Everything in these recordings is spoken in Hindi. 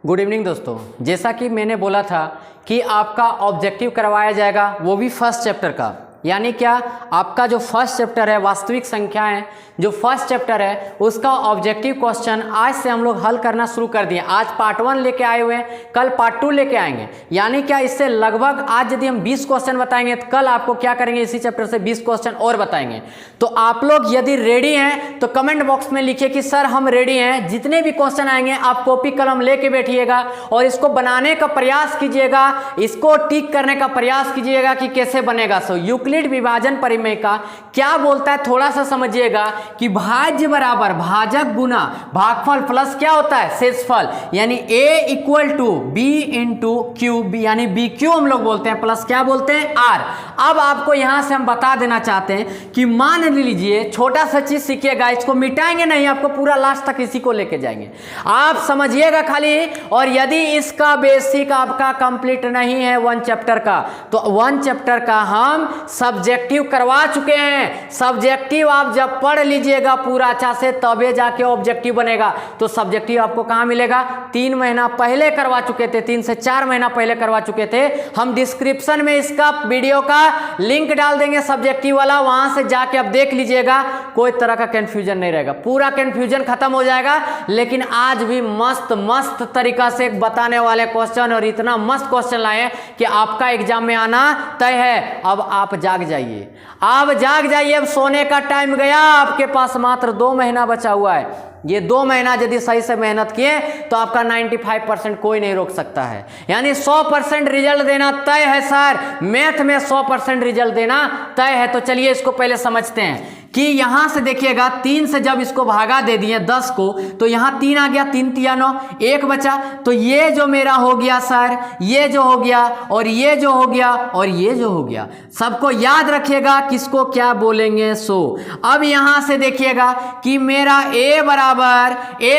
गुड इवनिंग दोस्तों। जैसा कि मैंने बोला था कि आपका ऑब्जेक्टिव करवाया जाएगा, वो भी फर्स्ट चैप्टर का। यानी क्या, आपका जो फर्स्ट चैप्टर है वास्तविक संख्याएं, जो फर्स्ट चैप्टर है उसका ऑब्जेक्टिव क्वेश्चन आज से हम लोग हल करना शुरू कर दिए। आज पार्ट 1 लेके आए हुए हैं, कल पार्ट 2 लेके आएंगे। यानी क्या, इससे लगभग आज यदि हम 20 क्वेश्चन बताएंगे तो कल आपको क्या करेंगे, इसी चैप्टर से 20 क्वेश्चन और बताएंगे। तो आप लोग यदि रेडी हैं तो कमेंट बॉक्स में लिखिए कि सर हम रेडी हैं। जितने भी क्वेश्चन आएंगे आप कॉपी कलम लेके बैठिएगा और इसको बनाने का प्रयास कीजिएगा, इसको टिक करने का प्रयास कीजिएगा कि कैसे बनेगा। सो यूक्लिड विभाजन परिमेय का क्या बोलता है थोड़ा सा समझिएगा कि भाज्य बराबर भाजक गुना भागफल प्लस क्या होता है, शेषफल। यानी a equal to b into q, यानी बी क्यू हम लोग बोलते हैं, प्लस क्या बोलते हैं, आर। अब आपको यहां से हम बता देना चाहते हैं कि मान लीजिए छोटा सा चीज सीखिएगा, इसको मिटाएंगे नहीं, आपको पूरा लास्ट तक इसी को लेके जाएंगे, आप समझिएगा खाली। और यदि इसका बेसिक आपका कंप्लीट नहीं है 1 चैप्टर का, तो 1 चैप्टर का हम सब्जेक्टिव करवा चुके हैं। सब्जेक्टिव आप जब पढ़ लीजिएगा पूरा अच्छा से तबे जाके ऑब्जेक्टिव बनेगा। तो सब्जेक्टिव आपको कहां मिलेगा, 3 महीना पहले करवा चुके थे, 3 से 4 महीना पहले करवा चुके थे। हम डिस्क्रिप्शन में इसका वीडियो का लिंक डाल देंगे सब्जेक्टिव वाला, वहां से जाके आप देख लीजिएगा, कोई तरह का कंफ्यूजन नहीं रहेगा, पूरा कंफ्यूजन खत्म हो जाएगा। लेकिन आज भी मस्त मस्त तरीका से बताने वाले क्वेश्चन, और इतना मस्त क्वेश्चन लाए कि आपका एग्जाम में आना तय है। अब आप जाग जाइए, अब जाग जाइए, अब सोने का टाइम गया। आपके पास मात्र 2 महीना बचा हुआ है। ये 2 महीना यदि सही से मेहनत किए तो आपका 95% कोई नहीं रोक सकता है। यानी 100% रिजल्ट देना तय है सर, मैथ में 100% रिजल्ट देना तय है। तो चलिए इसको पहले समझते हैं कि यहां से देखिएगा, 3 से जब इसको भागा दे दिए 10 को, तो यहां 3 आ गया, 3 तिया 9, 1 बचा। तो ये जो मेरा हो गया सर, ये जो हो गया, और ये जो हो गया, और ये जो हो गया, सबको याद रखिएगा किसको क्या बोलेंगे। सो अब यहां से देखिएगा कि मेरा a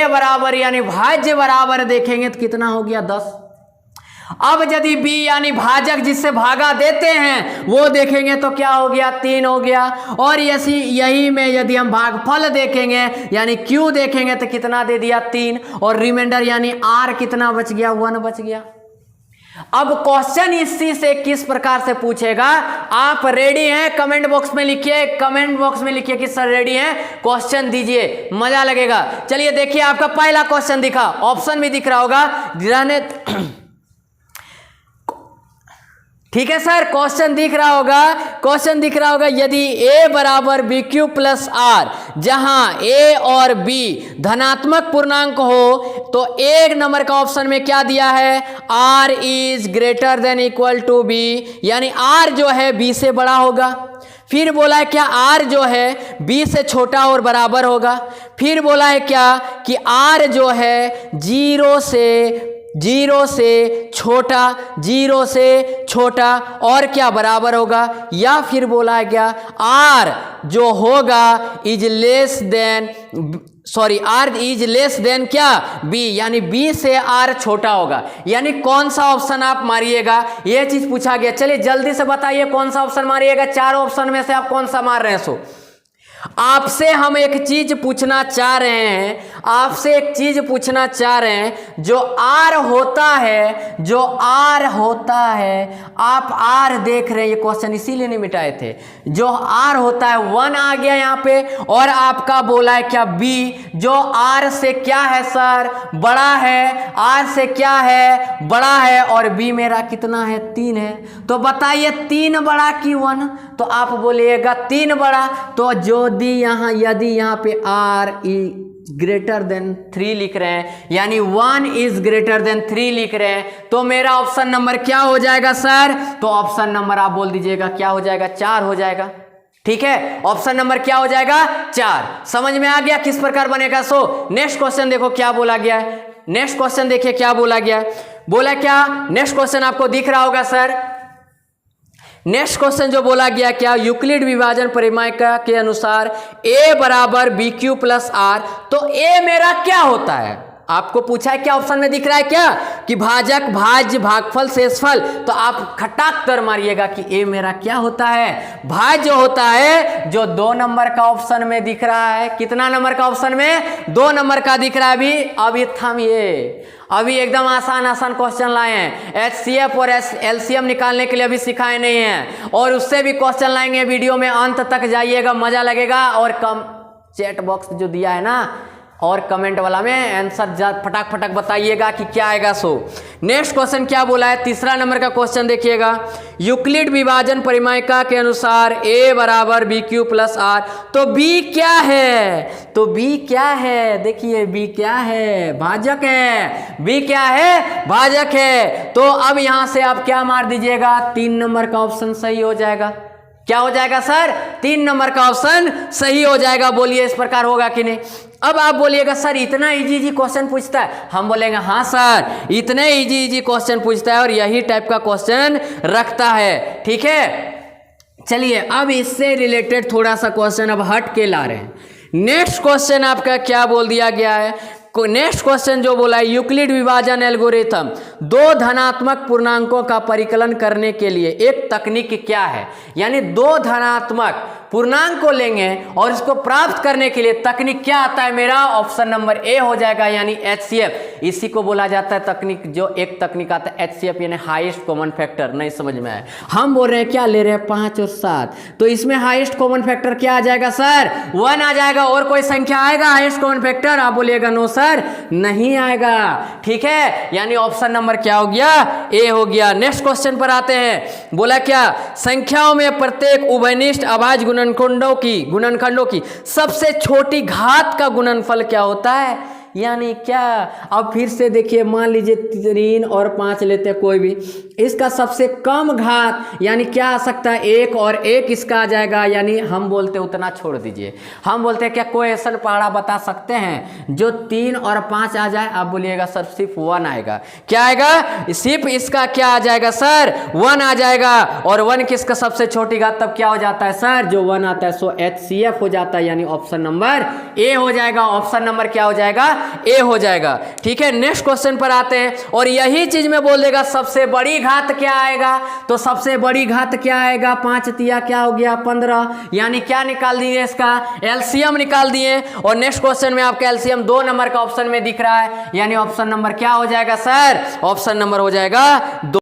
बराबर यानी भाज्य बराबर देखेंगे तो कितना हो गया, 10। अब यदि b यानी भाजक जिससे भागा देते हैं वो देखेंगे तो क्या हो गया, 3 हो गया। और यही में यदि हम भागफल देखेंगे यानी q देखेंगे तो कितना दे दिया, 3। और रिमाइंडर यानी r कितना बच गया, 1 बच गया। अब क्वेश्चन इसी से किस प्रकार से पूछेगा, आप रेडी हैं, कमेंट बॉक्स में लिखिए, कमेंट बॉक्स में लिखिए कि सर रेडी हैं, क्वेश्चन दीजिए, मजा लगेगा। चलिए देखिए, आपका पहला क्वेश्चन दिखा, ऑप्शन भी दिख रहा होगा, ठीक है सर, क्वेश्चन दिख रहा होगा, यदि a बराबर बी क्यू प्लस आर, जहां a और b धनात्मक पूर्णांक हो, तो 1 नंबर का ऑप्शन में क्या दिया है, r is greater than equal to b, यानी r जो है b से बड़ा होगा। फिर बोला है क्या, r जो है b से छोटा और बराबर होगा। फिर बोला है क्या कि r जो है 0 से छोटा और क्या बराबर होगा। या फिर बोला है क्या, r जो होगा इज लेस देन क्या, b, यानी b से r छोटा होगा। यानी कौन सा ऑप्शन आप मारिएगा, यह चीज पूछा गया। चलिए जल्दी से बताइए कौन सा ऑप्शन मारिएगा, 4 ऑप्शन में से आप कौन सा मार रहे हैं। सो आपसे हम एक चीज पूछना चाह रहे हैं, जो आर होता है, आप आर देख रहे हैं, ये क्वेश्चन इसीलिए नहीं मिटाए थे। जो आर होता है 1 आ गया यहाँ पे, और आपका बोला है क्या, बी जो आर से क्या है सर, बड़ा है, आर से क्या है, बड़ा है, और बी मेरा कितना है, 3 है। तो बताइए 3 बड़ा कि 1, तो आप बोलिएगा 3 बड़ा। तो यदि यहाँ पे r ग्रेटर देन 3 लिख रहे हैं, यानी 1 इज ग्रेटर देन 3 लिख रहे हैं, तो मेरा ऑप्शन नंबर क्या हो जाएगा सर, तो ऑप्शन नंबर आप बोल दीजिएगा क्या हो जाएगा, 4 हो जाएगा। ठीक है, ऑप्शन नंबर क्या हो जाएगा, 4। समझ में आ गया किस प्रकार बनेगा। सो नेक्स्ट क्वेश्चन देखो क्या बोला गया है, नेक्स्ट क्वेश्चन देखिए क्या बोला गया है। बोला क्या, नेक्स्ट क्वेश्चन आपको दिख रहा होगा सर। नेक्स्ट क्वेश्चन जो बोला गया क्या, यूक्लिड विभाजन परिमेय के अनुसार a बराबर बी क्यू प्लस आर, तो a मेरा क्या होता है, आपको पूछा है क्या ऑप्शन में दिख रहा है क्या कि भाजक, भाज्य, भागफल, शेषफल, तो आप खटाक कर मारिएगा कि ए मेरा क्या होता है, भाज्य होता है, जो 2 नंबर का ऑप्शन में दिख रहा है। कितना नंबर का ऑप्शन में? 2 नंबर का दिख रहा है। अभी थमिए, अभी एकदम आसान आसान क्वेश्चन लाए हैं। HCF और LCM निकालने के लिए अभी सिखाए नहीं हैं, और उससे भी क्वेश्चन लाएंगे। वीडियो में अंत तक जाइएगा, मजा लगेगा। और कम चैट बॉक्स जो दिया है ना और कमेंट वाला में आंसर फटाक फटाक बताइएगा कि क्या आएगा। सो नेक्स्ट क्वेश्चन क्या बोला है, तीसरा नंबर का क्वेश्चन देखिएगा। यूक्लिड विभाजन परिमायिका के अनुसार a बराबर BQ प्लस R, तो B क्या है? तो B क्या है? देखिए B क्या है? भाजक है। B क्या है? भाजक है। तो अब यहां से आप क्या मार दीजिएगा? 3 नंबर का ऑप्शन सही हो जाएगा। क्या हो जाएगा सर? 3 नंबर का ऑप्शन सही हो जाएगा। बोलिए इस प्रकार होगा कि नहीं? अब आप बोलिएगा सर इतना इजी क्वेश्चन पूछता है। हम बोलेंगे हाँ सर इतने इजी क्वेश्चन पूछता है और यही टाइप का क्वेश्चन रखता है। ठीक है, चलिए अब इससे रिलेटेड थोड़ा सा क्वेश्चन अब हट के ला रहे हैं। नेक्स्ट क्वेश्चन आपका क्या बोल दिया गया है? नेक्स्ट क्वेश्चन जो बोला है, यूक्लिड विभाजन एल्गोरिथम 2 धनात्मक पूर्णांकों का परिकलन करने के लिए एक तकनीक क्या है? यानी 2 धनात्मक पूर्णांक को लेंगे और इसको प्राप्त करने के लिए तकनीक क्या आता है मेरा? ऑप्शन नंबर ए हो जाएगा, यानी HCF। इसी को बोला जाता है तकनीक, जो एक तकनीक आता है HCF यानी हाईएस्ट कॉमन फैक्टर। नहीं समझ में आया? हम बोल रहे हैं क्या ले रहे हैं? 5 और 7, तो इसमें हाईएस्ट कॉमन फैक्टर क्या आ जाएगा सर? 1 आ जाएगा। और कोई संख्या आएगा हाईएस्ट कॉमन फैक्टर? आप बोलिएगा नो सर नहीं आएगा। ठीक है, यानी ऑप्शन नंबर क्या हो गया? ए हो गया। नेक्स्ट क्वेश्चन पर आते हैं। बोला क्या? संख्याओं में प्रत्येक उभयनिष्ठ अभाज्य गुणनखंडों की सबसे छोटी घात का गुणनफल क्या होता है? यानी क्या? अब फिर से देखिए, मान लीजिए 3 और 5 लेते हैं कोई भी, इसका सबसे कम घात यानी क्या आ सकता है? 1 और 1 इसका आ जाएगा। यानी हम बोलते उतना छोड़ दीजिए, हम बोलते हैं क्या कोई ऐसा पहाड़ा बता सकते हैं जो 3 और 5 आ जाए? आप बोलिएगा सर सिर्फ 1 आएगा। क्या आएगा? सिर्फ इसका क्या आ जाएगा सर? 1 आ जाएगा। और 1 किसका सबसे छोटी घात? तब क्या हो जाता है सर? जो 1 आता है सो HCF हो जाता है, यानी ऑप्शन नंबर ए हो जाएगा। ऑप्शन नंबर क्या हो जाएगा? ए हो जाएगा। ठीक है, नेक्स्ट क्वेश्चन पर आते हैं। और यही चीज में बोल देगा सबसे बड़ी घात क्या आएगा? तो सबसे बड़ी घात क्या आएगा? 5 तिया क्या हो गया? 15। यानी क्या निकाल दिए? इसका LCM निकाल दिए। और नेक्स्ट क्वेश्चन में आपका LCM 2 नंबर का ऑप्शन में दिख रहा है, यानी ऑप्शन नंबर क्या हो जाएगा सर? ऑप्शन नंबर हो जाएगा 2।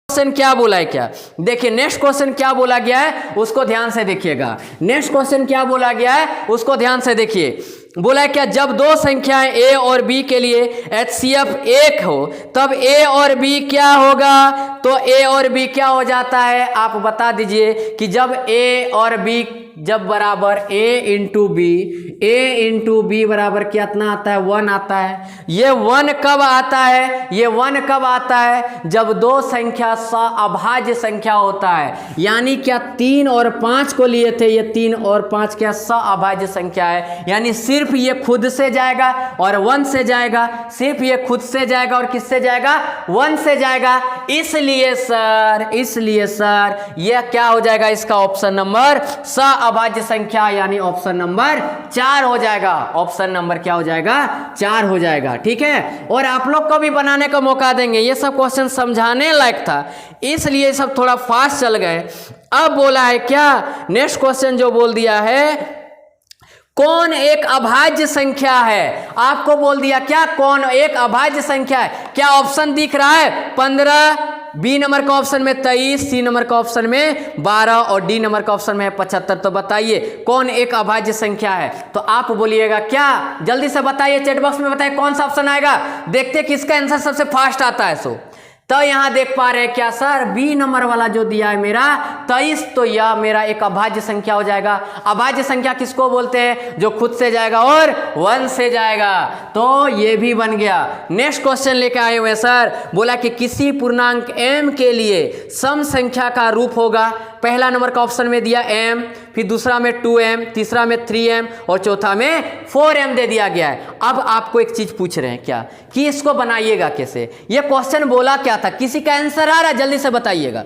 क्वेश्चन क्या बोला है? क्या देखिए, नेक्स्ट क्वेश्चन क्या बोला गया है उसको ध्यान से देखिएगा। नेक्स्ट क्वेश्चन क्या बोला गया है उसको ध्यान से देखिए। बोला है क्या? जब 2 संख्याएं A और B के लिए HCF 1 हो तब A और B क्या होगा? तो A और B क्या हो जाता है? आप बता दीजिए कि जब A और B जब बराबर A इंटू बी बराबर कितना आता है? 1 आता है। ये 1 कब आता है? ये 1 कब आता है? जब 2 संख्या अभाज्य संख्या होता है। यानी क्या 3 और 5 को लिए थे, ये 3 और 5 क्या अभाज्य संख्या है। यानी सिर्फ ये खुद से जाएगा और 1 से जाएगा, सिर्फ ये खुद से जाएगा और किससे जाएगा? 1 से जाएगा। इसलिए सर ये क्या हो जाएगा? इसका ऑप्शन नंबर अभाज्य संख्या यानी ऑप्शन नंबर 4 हो जाएगा। ऑप्शन नंबर क्या हो जाएगा? 4 हो जाएगा। ठीक है, और आप लोग को भी बनाने का मौका देंगे। ये सब क्वेश्चन समझाने लायक था, इसलिए सब थोड़ा फास्ट चल गए। अब बोला है क्या? नेक्स्ट क्वेश्चन जो बोल दिया है, कौन एक अभाज्य संख्या है? आपको बोल दिया क्या कौन एक अभाज्य संख्या है? क्या ऑप्शन दिख रहा है? 15, बी नंबर का ऑप्शन में 23, सी नंबर का ऑप्शन में 12 और डी नंबर का ऑप्शन में 75। तो बताइए कौन एक अभाज्य संख्या है? तो आप बोलिएगा क्या? जल्दी से बताइए, चैट बॉक्स में बताइए कौन सा ऑप्शन आएगा। देखते किसका आंसर सबसे फास्ट आता है। सो तो यहां देख पा रहे हैं क्या सर? बी नंबर वाला जो दिया है मेरा 23, तो यह मेरा एक अभाज्य संख्या हो जाएगा। अभाज्य संख्या किसको बोलते हैं? जो खुद से जाएगा और 1 से जाएगा। तो ये भी बन गया। नेक्स्ट क्वेश्चन लेके आए हुए सर। बोला कि किसी पूर्णांक m के लिए सम संख्या का रूप होगा। पहला नंबर का ऑप्शन में दिया m, फिर दूसरा में 2m, तीसरा में 3m और चौथा में 4m दे दिया गया है। अब आपको एक चीज पूछ रहे हैं क्या कि इसको बनाइएगा कैसे? ये क्वेश्चन बोला क्या था? किसी का आंसर आ रहा है? जल्दी से बताइएगा।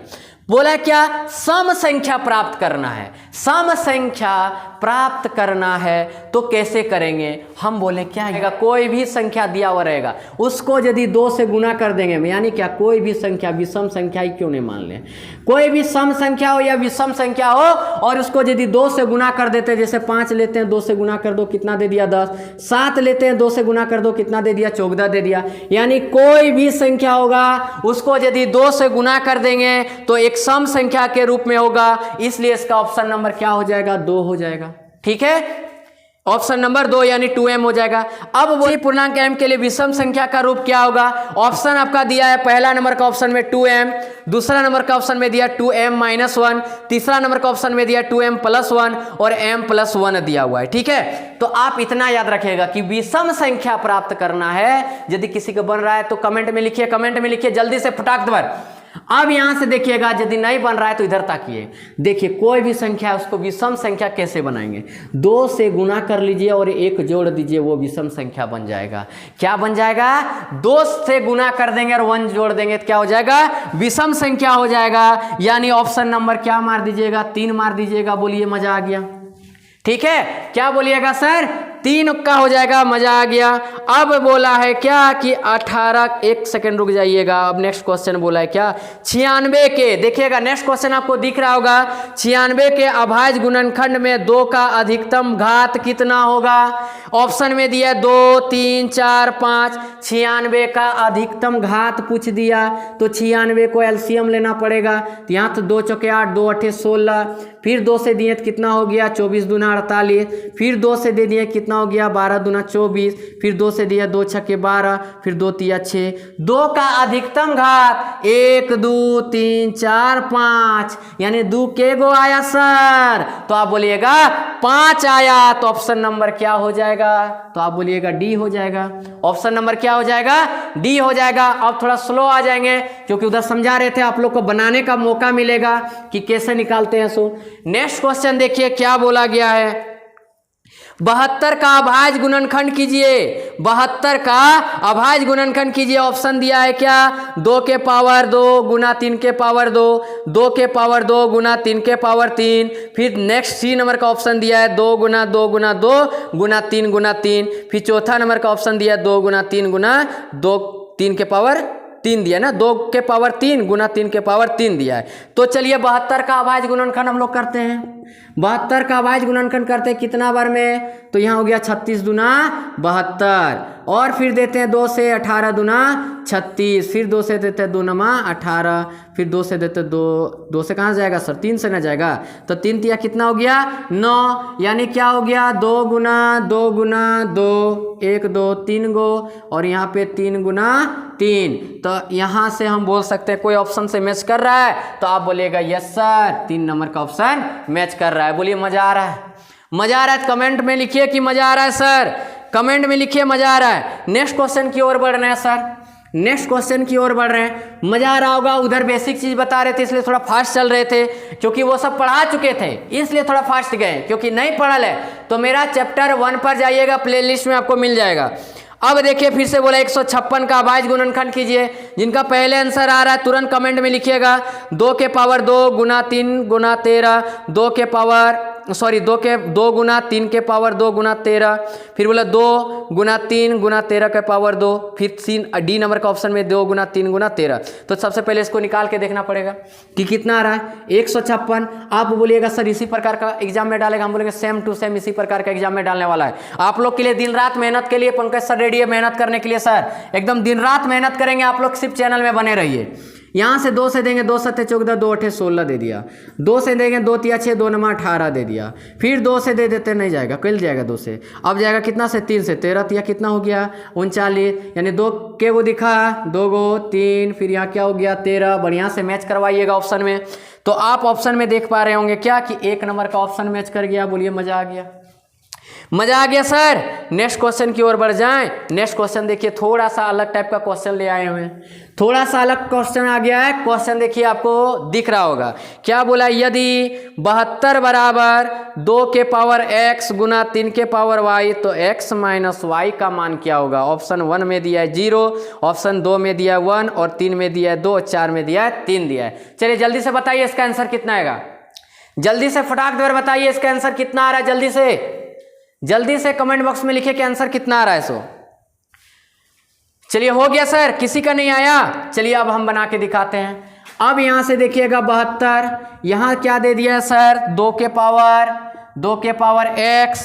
बोला क्या, सम संख्या प्राप्त करना है। सम संख्या प्राप्त करना है तो कैसे करेंगे, हम बोले क्या आएगा, कोई भी संख्या दिया हुआ रहेगा उसको यदि 2 से गुना कर देंगे, यानी क्या, कोई भी संख्या, विषम संख्या ही क्यों नहीं मान लें, कोई भी सम संख्या हो या विषम संख्या हो और उसको यदि 2 से गुना कर देते, जैसे 5 लेते हैं 2 से गुना कर दो कितना दे दिया 10, 7 लेते हैं 2 से गुना कर दो कितना दे दिया 14 दे दिया। यानी कोई भी संख्या होगा उसको यदि 2 से गुना कर देंगे तो एक सम संख्या के रूप में होगा, इसलिए इसका ऑप्शन नंबर क्या हो जाएगा, 2 हो जाएगा। ठीक है, ऑप्शन नंबर 2 यानी 2m हो जाएगा। अब वही पूर्णांक m के लिए विषम संख्या का रूप क्या होगा, ऑप्शन आपका दिया है, पहला नंबर का ऑप्शन में 2m, दूसरा नंबर का ऑप्शन में दिया 2m-1, तीसरा नंबर का ऑप्शन में दिया 2m+1 और m+1 दिया हुआ है। ठीक है, तो आप इतना याद रखिएगा कि विषम संख्या प्राप्त करना है। यदि किसी को बन रहा है तो कमेंट में लिखिए, कमेंट में लिखिए जल्दी से फटाक दर। अब यहां से देखिएगा, यदि नहीं बन रहा है तो इधर ताकिए, देखिए कोई भी संख्या है उसको विषम संख्या कैसे बनाएंगे, 2 से गुना कर लीजिए और 1 जोड़ दीजिए, वो विषम संख्या बन जाएगा। क्या बन जाएगा, 2 से गुना कर देंगे और 1 जोड़ देंगे तो क्या हो जाएगा, विषम संख्या हो जाएगा। यानी ऑप्शन नंबर क्या मार दीजिएगा, 3 मार दीजिएगा। बोलिए मजा आ गया। ठीक है, क्या बोलिएगा सर, 3 का हो जाएगा, मजा आ गया। अब बोला है क्या कि 18, 1 सेकंड रुक जाइएगा, अब नेक्स्ट क्वेश्चन बोला है क्या, 96 के, देखिएगा नेक्स्ट क्वेश्चन आपको दिख रहा होगा, 96 के अभाज्य गुणनखंड में 2 का अधिकतम घात कितना होगा। ऑप्शन में दिया 2, 3, 4, 5। 96 का अधिकतम घात पूछ दिया तो 96 को एलसीएम लेना पड़ेगा। तो यहाँ तो 2 चौके 8, 2 8 16, फिर 2 से दिए तो कितना हो गया, 24 दूना 48, फिर 2 से दे दिए कितना हो गया, 12 दूना 24, फिर 2 से दिया 2 छक्के 12, फिर 2 तिया 6। 2 का अधिकतम घात 1 2 3 4 5, यानी 2 के गो आया सर, तो आप बोलिएगा 5 आया, तो ऑप्शन नंबर क्या हो जाएगा, तो आप बोलिएगा डी हो जाएगा। ऑप्शन नंबर क्या हो जाएगा, डी हो जाएगा। अब थोड़ा स्लो आ जाएंगे क्योंकि उधर समझा रहे थे, आप लोग को बनाने का मौका मिलेगा कि कैसे निकालते हैं। सो नेक्स्ट क्वेश्चन देखिए क्या बोला गया है, 72 का अभाज्य गुणनखंड कीजिए। 72 का अभाज्य गुणनखंड कीजिए। ऑप्शन दिया है क्या, 2 के पावर 2 गुना 3 के पावर 2, 2 के पावर 2 गुना 3 के पावर 3, फिर नेक्स्ट सी नंबर का ऑप्शन दिया है 2 गुना 2 गुना 2 गुना 3 गुना 3, फिर चौथा नंबर का ऑप्शन दिया है 2 गुना 3 गुना 2 3 के पावर 3 दिया ना, 2 के पावर 3 गुना 3 के पावर 3 दिया है। तो चलिए 72 का अभाज्य गुणनखंड हम लोग करते हैं। 72 का अभाज्य गुणनखंड करते हैं कितना बार में, तो यहाँ हो गया 36 दूना 72, और फिर देते हैं 2 से 18 दूना 36, फिर 2 से देते हैं 2 नमा 18, फिर 2 से देते 2 से कहाँ जाएगा सर, 3 से ना जाएगा, तो 3 तिया कितना हो गया 9, यानी क्या हो गया 2 गुना 2 गुना 2 1 2 3 गो, और यहाँ पे 3 गुना 3, तो यहाँ से हम बोल सकते हैं कोई ऑप्शन से मैच कर रहा है, तो आप बोलिएगा यस सर 3 नंबर का ऑप्शन मैच कर रहा है। बोलिए मजा आ रहा है, मजा आ रहा है तो कमेंट में लिखिए कि मजा आ रहा है सर, कमेंट में लिखिए मजा आ रहा है। नेक्स्ट क्वेश्चन की ओर बढ़ रहे हैं सर, नेक्स्ट क्वेश्चन की ओर बढ़ रहे हैं। मजा आ रहा होगा, उधर बेसिक चीज बता रहे थे इसलिए थोड़ा फास्ट चल रहे थे, क्योंकि वो सब पढ़ा चुके थे इसलिए थोड़ा फास्ट गए, क्योंकि नहीं पढ़ल है तो मेरा चैप्टर 1 पर जाइएगा, प्लेलिस्ट में आपको मिल जाएगा। अब देखिए फिर से बोला 156 का अभाज्य गुणनखंड कीजिए। जिनका पहले आंसर आ रहा है तुरंत कमेंट में लिखिएगा, 2 के पावर 2 गुना 3 गुना 13, 2 के पावर 2 गुना 3 के पावर 2 गुना 13, फिर बोला 2 गुना 3 गुना 13 के पावर 2, फिर डी नंबर का ऑप्शन में 2 गुना 3 गुना 13। तो सबसे पहले इसको निकाल के देखना पड़ेगा कि कितना आ रहा है 156। आप बोलिएगा सर इसी प्रकार का एग्जाम में डालेगा, हम बोलेंगे सेम टू सेम इसी प्रकार का एग्जाम में डालने वाला है। आप लोग के लिए दिन रात मेहनत के लिए पंकज सर रेडी है मेहनत करने के लिए सर, एकदम दिन रात मेहनत करेंगे आप लोग, सिर्फ चैनल में बने रहिए। यहाँ से 2 से देंगे 2 7 14, 2 8 16 दे दिया, 2 से देंगे 2 तिया 6, 2 नमा 18 दे दिया, फिर 2 से दे देते नहीं जाएगा, कल जाएगा 2 से, अब जाएगा कितना से 3 से 13 तिया कितना हो गया 39, यानी 2 के वो दिखा 2 गो 3, फिर यहाँ क्या हो गया 13। बढ़िया से मैच करवाइएगा ऑप्शन में। तो आप ऑप्शन में देख पा रहे होंगे क्या कि 1 नंबर का ऑप्शन मैच कर गया। बोलिए मजा आ गया। मजा आ गया सर। नेक्स्ट क्वेश्चन की ओर बढ़ जाएं। नेक्स्ट क्वेश्चन देखिए, थोड़ा सा अलग टाइप का क्वेश्चन ले आए हुए हैं। थोड़ा सा अलग क्वेश्चन आ गया है। क्वेश्चन देखिए आपको दिख रहा होगा, क्या बोला, यदि 72 बराबर 2 के पावर x गुना 3 के पावर y तो x माइनस वाई का मान क्या होगा। ऑप्शन 1 में दिया है 0, ऑप्शन 2 में दिया है 1 और 3 में दिया है 2, 4 में दिया है 3 दिया है। चलिए जल्दी से बताइए इसका आंसर कितना आएगा। जल्दी से फटाक देर बताइए इसका आंसर कितना आ रहा है। जल्दी से कमेंट बॉक्स में लिखिए कि आंसर कितना आ रहा है। सो चलिए, हो गया सर, किसी का नहीं आया। चलिए अब हम बना के दिखाते हैं। अब यहां से देखिएगा 72, यहां क्या दे दिया है सर, 2 के पावर x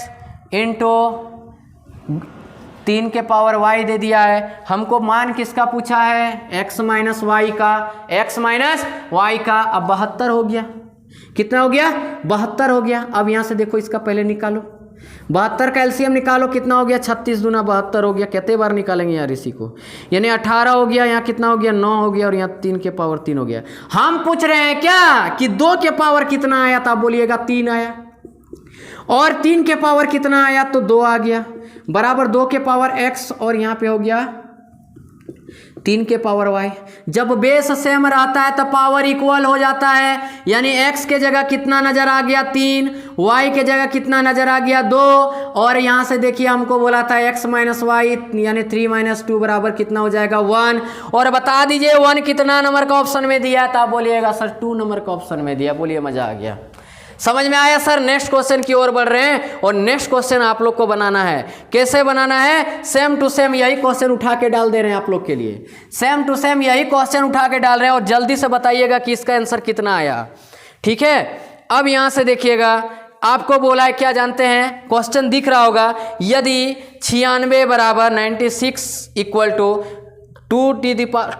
इंटू 3 के पावर y दे दिया है। हमको मान किसका पूछा है, x माइनस वाई का, अब 72 हो गया। कितना हो गया, 72 हो गया। अब यहां से देखो, इसका पहले निकालो, 72 का एलसीएम निकालो, कितना हो गया, 36 दूना 72 हो गया। कितने बार निकालेंगे यार इसी को, यानी 18 हो गया, यहाँ कितना हो गया, 9 हो गया, और यहाँ 3 के पावर 3 हो गया। हम पूछ रहे हैं क्या कि 2 के पावर कितना आया था, बोलिएगा 3 आया, और 3 के पावर कितना आया तो 2 आ गया, बराबर 2 के पावर x और यहाँ पे हो गया 3 के पावर y। जब बेस सेम रहता है तो पावर इक्वल हो जाता है, यानी x के जगह कितना नजर आ गया 3, y के जगह कितना नजर आ गया 2, और यहाँ से देखिए हमको बोला था x माइनस वाई यानी 3 माइनस 2 बराबर कितना हो जाएगा 1। और बता दीजिए 1 कितना नंबर का ऑप्शन में दिया है, तो आप बोलिएगा सर 2 नंबर का ऑप्शन में दिया। बोलिए मजा आ गया, समझ में आया सर। नेक्स्ट क्वेश्चन की ओर बढ़ रहे हैं, और नेक्स्ट क्वेश्चन आप लोग को बनाना है। कैसे बनाना है, सेम टू सेम यही क्वेश्चन उठा के डाल दे रहे हैं आप लोग के लिए, सेम टू सेम यही क्वेश्चन उठा के डाल रहे हैं, और जल्दी से बताइएगा कि इसका आंसर कितना आया। ठीक है, अब यहां से देखिएगा, आपको बोला है क्या जानते हैं, क्वेश्चन दिख रहा होगा, यदि 96 बराबर 96 equal to 2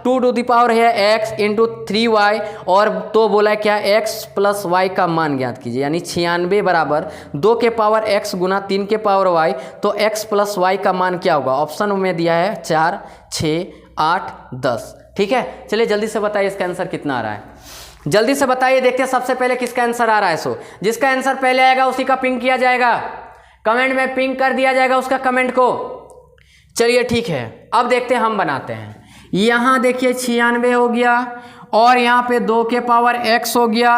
to the power है x इंटू 3y, और तो बोला है क्या, x प्लस वाई का मान ज्ञात कीजिए। यानी 96 बराबर 2 के पावर x गुना 3 के पावर y, तो x प्लस वाई का मान क्या होगा। ऑप्शन में दिया है 4, 6, 8, 10। ठीक है, चलिए जल्दी से बताइए इसका आंसर कितना आ रहा है। जल्दी से बताइए, देखते हैं सबसे पहले किसका आंसर आ रहा है। सो जिसका आंसर पहले आएगा उसी का पिंक किया जाएगा, कमेंट में पिंक कर दिया जाएगा उसका कमेंट को। चलिए ठीक है, अब देखते हैं, हम बनाते हैं। यहाँ देखिए 96 हो गया, और यहाँ पे 2 के पावर x हो गया,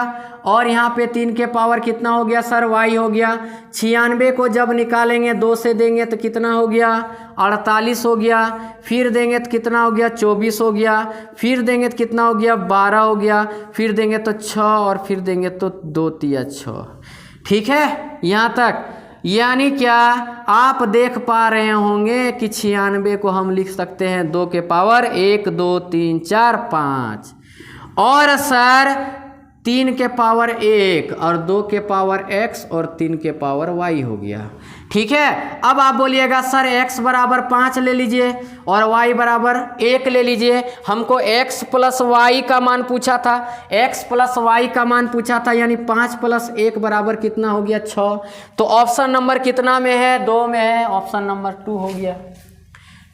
और यहाँ पे 3 के पावर कितना हो गया सर, y हो गया। 96 को जब निकालेंगे 2 से देंगे तो कितना हो गया, 48 हो गया, फिर देंगे तो कितना हो गया, 24 हो गया, फिर देंगे तो कितना हो गया, 12 हो गया, फिर देंगे तो 6, और फिर देंगे तो 2 3 6। ठीक है, यहाँ तक। यानी क्या आप देख पा रहे होंगे कि 96 को हम लिख सकते हैं 2 के पावर 1, 2, 3, 4, 5, और सर 3 के पावर 1 और 2 के पावर x और 3 के पावर y हो गया। ठीक है, अब आप बोलिएगा सर x बराबर 5 ले लीजिए और y बराबर 1 ले लीजिए। हमको x प्लस वाई का मान पूछा था, x प्लस वाई का मान पूछा था, यानी 5 प्लस 1 बराबर कितना हो गया 6। तो ऑप्शन नंबर कितना में है, 2 में है, ऑप्शन नंबर 2 हो गया।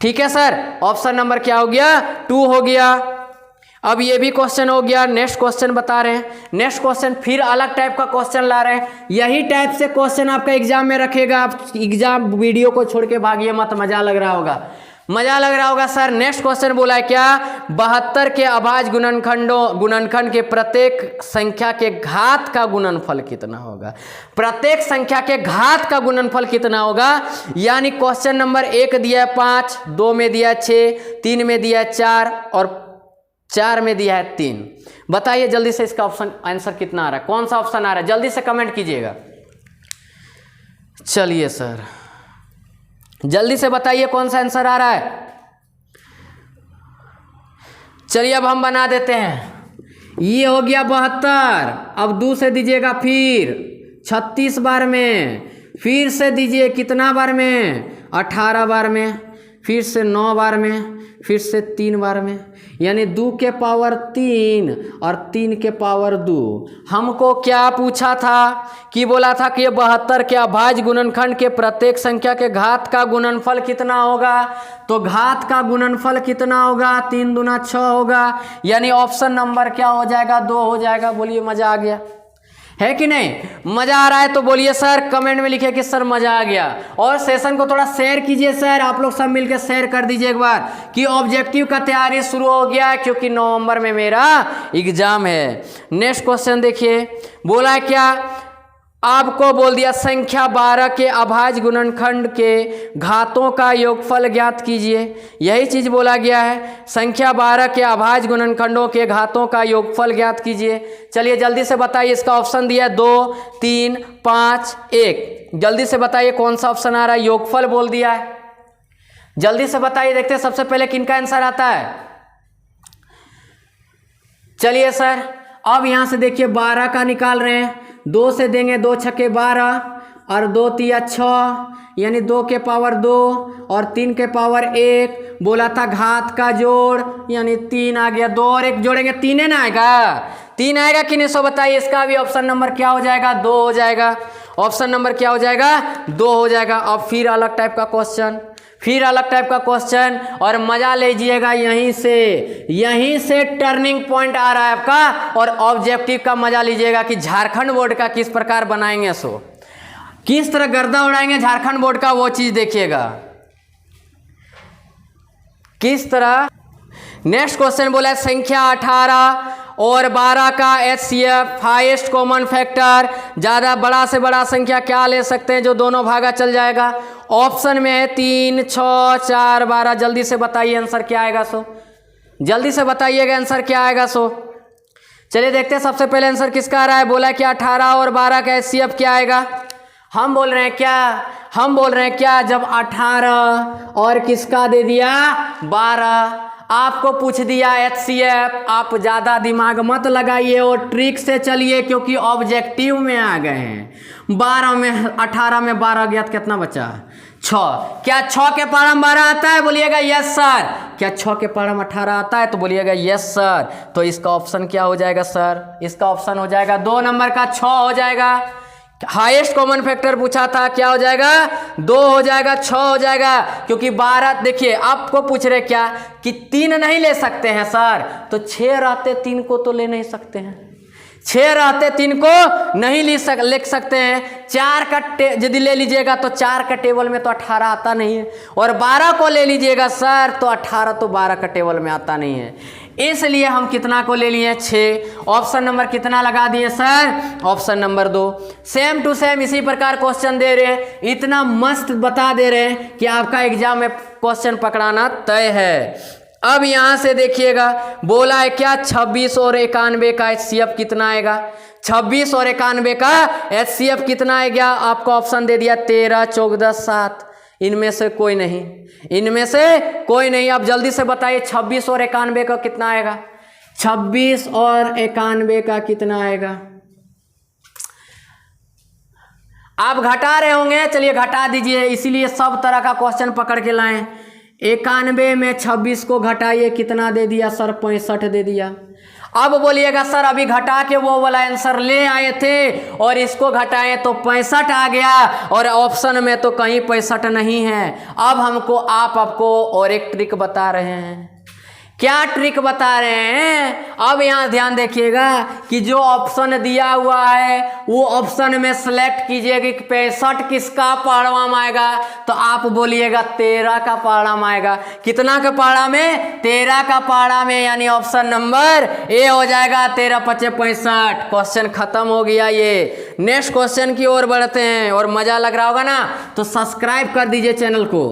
ठीक है सर, ऑप्शन नंबर क्या हो गया, 2 हो गया। अब ये भी क्वेश्चन हो गया। नेक्स्ट क्वेश्चन बता रहे हैं, नेक्स्ट क्वेश्चन फिर अलग टाइप का क्वेश्चन ला रहे हैं। यही टाइप से क्वेश्चन आपका एग्जाम में रखेगा, आप एग्जाम वीडियो को छोड़ के भागिए मत, मजा लग रहा होगा, मजा लग रहा होगा सर। नेक्स्ट क्वेश्चन बोला है क्या, 72 के अभाज्य गुणनखंड के प्रत्येक संख्या के घात का गुणनफल कितना होगा। प्रत्येक संख्या के घात का गुणनफल कितना होगा, यानी क्वेश्चन नंबर 1 दिया है 5, 2 में दिया है 6, 3 में दिया है 4 और 4 में दिया है 3। बताइए जल्दी से इसका ऑप्शन आंसर कितना आ रहा है, कौन सा ऑप्शन आ रहा है, जल्दी से कमेंट कीजिएगा। चलिए सर जल्दी से बताइए कौन सा आंसर आ रहा है। चलिए अब हम बना देते हैं। ये हो गया 72, अब 2 से दीजिएगा, फिर 36 बार में, फिर से दीजिए कितना बार में, 18 बार में, फिर से 9 बार में, फिर से 3 बार में, यानी 2 के पावर 3 और 3 के पावर 2। हमको क्या पूछा था कि बोला था कि 72 के अभाज्य गुणनखंड के प्रत्येक संख्या के घात का गुणनफल कितना होगा। तो घात का गुणनफल कितना होगा, 3 दूना 6 होगा, यानी ऑप्शन नंबर क्या हो जाएगा, 2 हो जाएगा। बोलिए मजा आ गया। है कि नहीं। मज़ा आ रहा है तो बोलिए सर, कमेंट में लिखिए कि सर मज़ा आ गया। और सेशन को थोड़ा शेयर कीजिए सर, आप लोग सब मिलकर शेयर कर दीजिए एक बार कि ऑब्जेक्टिव का तैयारी शुरू हो गया है, क्योंकि नवंबर में मेरा एग्जाम है। नेक्स्ट क्वेश्चन देखिए, बोला है क्या, आपको बोल दिया संख्या 12 के अभाज्य गुणनखंड के घातों का योगफल ज्ञात कीजिए। यही चीज बोला गया है, संख्या 12 के अभाज्य गुणनखंडों के घातों का योगफल ज्ञात कीजिए। चलिए जल्दी से बताइए, इसका ऑप्शन दिया है 2, 3, 5, 1। जल्दी से बताइए कौन सा ऑप्शन आ रहा है। योगफल बोल दिया है, जल्दी से बताइए, देखते हैं सबसे पहले किनका आंसर आता है। चलिए सर, अब यहां से देखिए 12 का निकाल रहे हैं, 2 से देंगे 2 छक्के 12 और 2 तिया 6, यानी 2 के पावर 2 और 3 के पावर 1। बोला था घात का जोड़, यानी 3 आ गया। 2 और 1 जोड़ेंगे 3 है ना आएगा, 3 आएगा कि नहीं। सो बताइए इसका भी ऑप्शन नंबर क्या हो जाएगा, 2 हो जाएगा। ऑप्शन नंबर क्या हो जाएगा, 2 हो जाएगा। अब फिर अलग टाइप का क्वेश्चन, फिर अलग टाइप का क्वेश्चन, और मजा लीजिएगा। यहीं से टर्निंग पॉइंट आ रहा है आपका, और ऑब्जेक्टिव का मजा लीजिएगा कि झारखंड बोर्ड का किस प्रकार बनाएंगे, सो किस तरह गर्दा उड़ाएंगे झारखंड बोर्ड का, वो चीज देखिएगा किस तरह। नेक्स्ट क्वेश्चन बोला है संख्या 18 और 12 का HCF हाईएस्ट कॉमन फैक्टर, ज़्यादा बड़ा से बड़ा संख्या क्या ले सकते हैं जो दोनों भागा चल जाएगा। ऑप्शन में है 3, 6, 4, 12। जल्दी से बताइए आंसर क्या आएगा। सो जल्दी से बताइएगा आंसर क्या आएगा। सो चलिए देखते हैं सबसे पहले आंसर किसका आ रहा है। बोला कि 18 और 12 का HCF क्या आएगा। हम बोल रहे हैं क्या, जब 18 और किसका दे दिया 12, आपको पूछ दिया HCF, आप ज़्यादा दिमाग मत लगाइए और ट्रिक से चलिए, क्योंकि ऑब्जेक्टिव में आ गए हैं। 12 में 18 में 12 गया तो कितना बचा, 6। क्या 6 के पारा में 12 आता है, बोलिएगा यस सर। क्या 6 के पारा में 18 आता है, तो बोलिएगा यस सर। तो इसका ऑप्शन क्या हो जाएगा सर, इसका ऑप्शन हो जाएगा 2 नंबर का 6 हो जाएगा। हाईएस्ट कॉमन फैक्टर पूछा था, क्या हो जाएगा, 2 हो जाएगा, 6 हो जाएगा। क्योंकि 12 देखिए आपको पूछ रहे क्या कि 3 नहीं ले सकते हैं सर, तो 6 रहते 3 को तो ले नहीं सकते हैं, 6 रहते 3 को नहीं ले सकते हैं। 4 का यदि ले लीजिएगा तो 4 का टेबल में तो 18 आता नहीं है, और 12 को ले लीजिएगा सर तो 18 तो 12 का टेबल में आता नहीं है। इसलिए हम कितना को ले लिए, 6। ऑप्शन नंबर कितना लगा दिए sir, option number 2। Same to same इसी प्रकार क्वेश्चन दे रहे हैं, इतना मस्त बता दे रहे हैं कि आपका एग्जाम में क्वेश्चन पकड़ाना तय है। अब यहां से देखिएगा, बोला है क्या 26 और 91 का HCF कितना आएगा। 26 और 91 का HCF कितना आएगा, आपको ऑप्शन दे दिया 13, 14, 7। इनमें से कोई नहीं, इनमें से कोई नहीं। अब जल्दी से बताइए 26 और 91 का कितना आएगा, 26 और 91 का कितना आएगा। आप घटा रहे होंगे, चलिए घटा दीजिए, इसीलिए सब तरह का क्वेश्चन पकड़ के लाएं। 91 में 26 को घटाइए, कितना दे दिया सर, 65 दे दिया। अब बोलिएगा सर अभी घटा के वो वाला आंसर ले आए थे और इसको घटाएं तो 65 आ गया, और ऑप्शन में तो कहीं 65 नहीं है। अब हमको आपको और एक ट्रिक बता रहे हैं। क्या ट्रिक बता रहे हैं, अब यहाँ ध्यान देखिएगा कि जो ऑप्शन दिया हुआ है वो ऑप्शन में सेलेक्ट कीजिएगा कि 65 किसका पाड़ा में आएगा, तो आप बोलिएगा 13 का पाड़ा में आएगा। कितना का पाड़ा में, 13 का पाड़ा में, यानी ऑप्शन नंबर ए हो जाएगा। 13 5 65। क्वेश्चन खत्म हो गया। ये नेक्स्ट क्वेश्चन की ओर बढ़ते हैं, और मजा लग रहा होगा ना, तो सब्सक्राइब कर दीजिए चैनल को।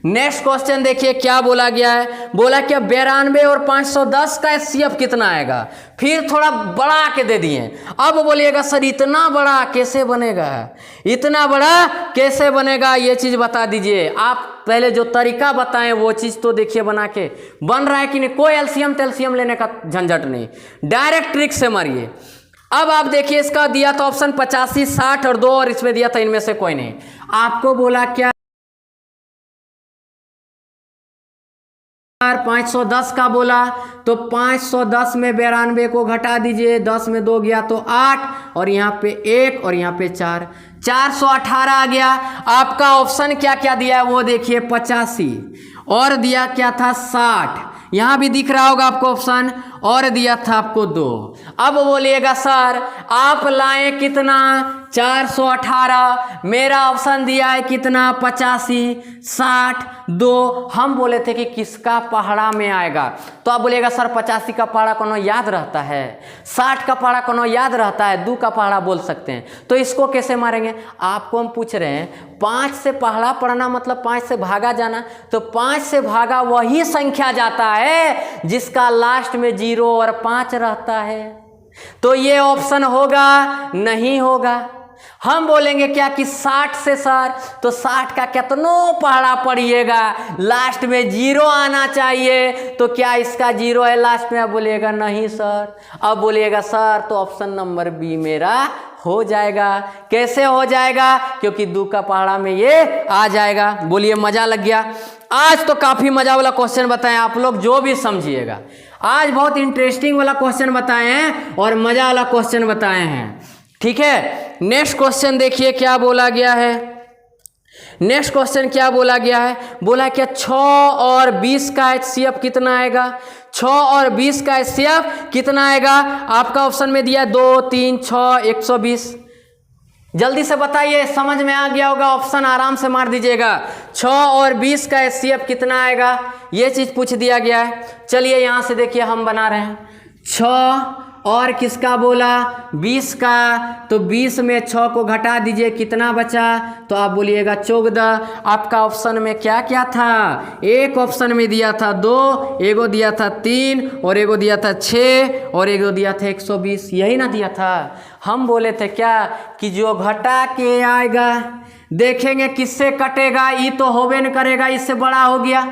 नेक्स्ट क्वेश्चन देखिए क्या बोला गया है। बोला क्या 92 और 510 का HCF कितना आएगा। फिर थोड़ा बड़ा के दे दिए। अब बोलिएगा सर इतना बड़ा कैसे बनेगा, इतना बड़ा कैसे बनेगा, ये चीज बता दीजिए। आप पहले जो तरीका बताएं वो चीज तो देखिए बना के बन रहा है कि नहीं। कोई एलसीएम टेल्सियम लेने का झंझट नहीं, डायरेक्ट ट्रिक से मारिए। अब आप देखिए इसका दिया था ऑप्शन 85, 60 और 2, और इसमें दिया था इनमें से कोई नहीं। आपको बोला क्या 510 का बोला, तो 510 में 92 को घटा दीजिए, 10 में 2 गया तो 8, और यहाँ पे 1 और यहाँ पे 4, 418 आ गया। आपका ऑप्शन क्या क्या दिया है वो देखिए, 85 और दिया क्या था 60, यहाँ भी दिख रहा होगा आपको ऑप्शन, और दिया था आपको 2। अब बोलिएगा सर आप लाए कितना 418, मेरा ऑप्शन दिया है कितना 85, 60, 2। हम बोले थे कि किसका पहाड़ा में आएगा, तो आप बोलिएगा सर 85 का पहाड़ा कोनो याद रहता है, 60 का पहाड़ा कोनो याद रहता है, 2 का पहाड़ा बोल सकते हैं। तो इसको कैसे मारेंगे, आपको हम पूछ रहे हैं 5 से पहाड़ा पढ़ना मतलब 5 से भागा जाना, तो 5 से भागा वही संख्या जाता है जिसका लास्ट में 0 और 5 रहता है। तो ये ऑप्शन होगा नहीं होगा। हम बोलेंगे क्या कि 60 से सर, तो 60 का कितनों पहाड़ा पढ़िएगा, लास्ट में 0 आना चाहिए, तो क्या इसका 0 है लास्ट में? आप बोलिएगा नहीं सर। अब बोलिएगा सर तो ऑप्शन नंबर बी मेरा हो जाएगा। कैसे हो जाएगा? क्योंकि 2 का पहाड़ा में ये आ जाएगा। बोलिए मजा लग गया। आज तो काफ़ी मजा वाला क्वेश्चन बताएं आप लोग, जो भी समझिएगा। आज बहुत इंटरेस्टिंग वाला क्वेश्चन बताए हैं और मजा वाला क्वेश्चन बताए हैं, ठीक है। नेक्स्ट क्वेश्चन देखिए क्या बोला गया है। नेक्स्ट क्वेश्चन क्या बोला गया है, बोला क्या 6 और 20 का HCF कितना आएगा? 6 और 20 का HCF कितना आएगा? आपका ऑप्शन में दिया 2, 3, 6, 120। जल्दी से बताइए, समझ में आ गया होगा, ऑप्शन आराम से मार दीजिएगा। 6 और 20 का HCF कितना आएगा, ये चीज़ पूछ दिया गया है। चलिए यहाँ से देखिए हम बना रहे हैं। 6 और किसका बोला 20 का, तो 20 में 6 को घटा दीजिए, कितना बचा? तो आप बोलिएगा 14। आपका ऑप्शन में क्या क्या था? एक ऑप्शन में दिया था 2, एगो दिया था 3, और एगो दिया था 6, और एगो दिया था 120, यही ना दिया था। हम बोले थे क्या कि जो घटा के आएगा देखेंगे किससे कटेगा, ये तो होबे न करेगा, इससे बड़ा हो गया।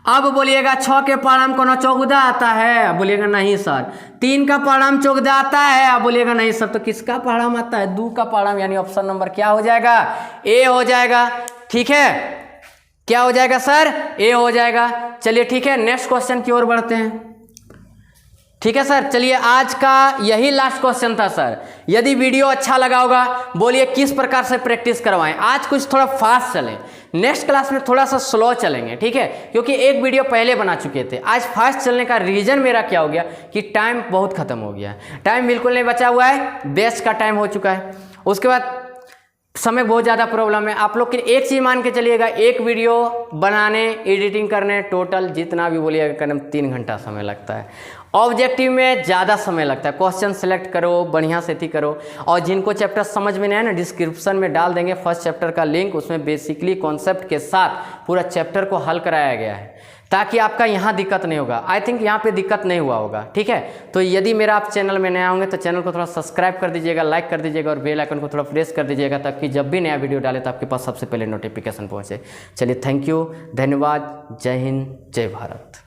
अब बोलिएगा 6 के पहाड़ा में कोनो 14 आता है? अब बोलिएगा नहीं सर। 3 का पहाड़ा में 14 आता है? अब बोलिएगा नहीं सर। तो किसका पहाड़ा में आता है? 2 का पहाड़ा में, यानी ऑप्शन नंबर क्या हो जाएगा? ए हो जाएगा। ठीक है, क्या हो जाएगा सर? ए हो जाएगा। चलिए ठीक है, नेक्स्ट क्वेश्चन की ओर बढ़ते हैं। ठीक है सर, चलिए आज का यही लास्ट क्वेश्चन था सर। यदि वीडियो अच्छा लगा होगा बोलिए किस प्रकार से प्रैक्टिस करवाएं। आज कुछ थोड़ा फास्ट चलें, नेक्स्ट क्लास में थोड़ा सा स्लो चलेंगे, ठीक है, क्योंकि एक वीडियो पहले बना चुके थे। आज फास्ट चलने का रीज़न मेरा क्या हो गया कि टाइम बहुत ख़त्म हो गया है, टाइम बिल्कुल नहीं बचा हुआ है, बेस्ट का टाइम हो चुका है। उसके बाद समय बहुत ज़्यादा प्रॉब्लम है। आप लोग की एक चीज़ मान के चलिएगा, एक वीडियो बनाने एडिटिंग करने टोटल जितना भी बोलिएगा करीब 3 घंटा समय लगता है। ऑब्जेक्टिव में ज़्यादा समय लगता है, क्वेश्चन सेलेक्ट करो, बढ़िया से थी करो। और जिनको चैप्टर समझ में नहीं है ना, डिस्क्रिप्शन में डाल देंगे फर्स्ट चैप्टर का लिंक, उसमें बेसिकली कॉन्सेप्ट के साथ पूरा चैप्टर को हल कराया गया है, ताकि आपका यहाँ दिक्कत नहीं होगा। आई थिंक यहाँ पे दिक्कत नहीं हुआ होगा, ठीक है। तो यदि मेरा आप चैनल में नए होंगे तो चैनल को थोड़ा सब्सक्राइब कर दीजिएगा, लाइक कर दीजिएगा और बेल आइकन को थोड़ा प्रेस कर दीजिएगा, ताकि जब भी नया वीडियो डाले तो आपके पास सबसे पहले नोटिफिकेशन पहुँचे। चलिए थैंक यू, धन्यवाद, जय हिंद, जय भारत।